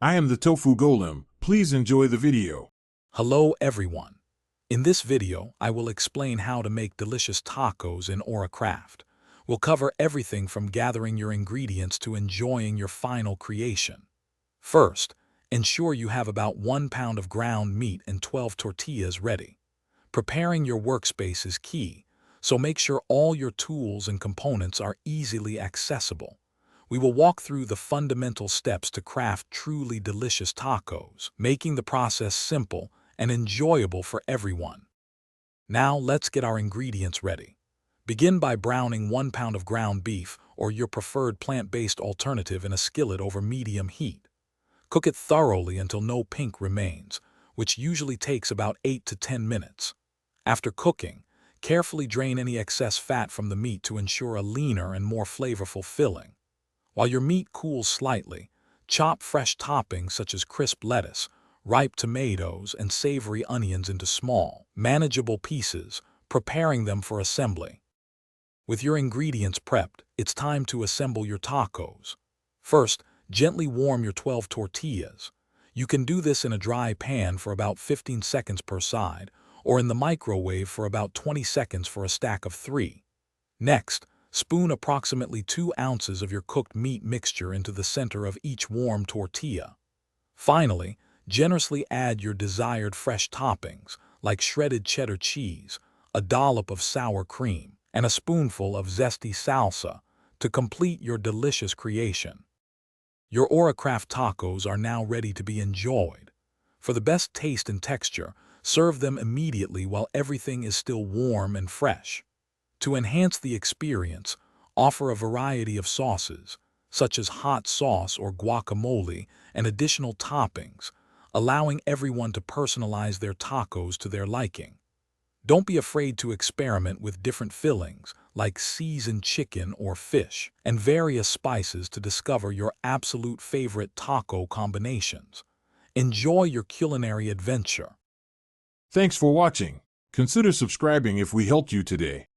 I am the Tofu Golem. Please enjoy the video. Hello everyone. In this video, I will explain how to make delicious tacos in AuraCraft. We'll cover everything from gathering your ingredients to enjoying your final creation. First, ensure you have about 1 pound of ground meat and 12 tortillas ready. Preparing your workspace is key, so make sure all your tools and components are easily accessible. We will walk through the fundamental steps to craft truly delicious tacos, making the process simple and enjoyable for everyone. Now let's get our ingredients ready. Begin by browning 1 pound of ground beef or your preferred plant-based alternative in a skillet over medium heat. Cook it thoroughly until no pink remains, which usually takes about 8 to 10 minutes. After cooking, carefully drain any excess fat from the meat to ensure a leaner and more flavorful filling. While your meat cools slightly, chop fresh toppings such as crisp lettuce, ripe tomatoes, and savory onions into small, manageable pieces, preparing them for assembly. With your ingredients prepped, it's time to assemble your tacos. First, gently warm your 12 tortillas. You can do this in a dry pan for about 15 seconds per side, or in the microwave for about 20 seconds for a stack of 3. Next, spoon approximately 2 ounces of your cooked meat mixture into the center of each warm tortilla. Finally, generously add your desired fresh toppings, like shredded cheddar cheese, a dollop of sour cream, and a spoonful of zesty salsa to complete your delicious creation. Your AuraCraft tacos are now ready to be enjoyed. For the best taste and texture, serve them immediately while everything is still warm and fresh. To enhance the experience, offer a variety of sauces, such as hot sauce or guacamole, and additional toppings, allowing everyone to personalize their tacos to their liking. Don't be afraid to experiment with different fillings, like seasoned chicken or fish, and various spices to discover your absolute favorite taco combinations. Enjoy your culinary adventure. Thanks for watching. Consider subscribing if we helped you today.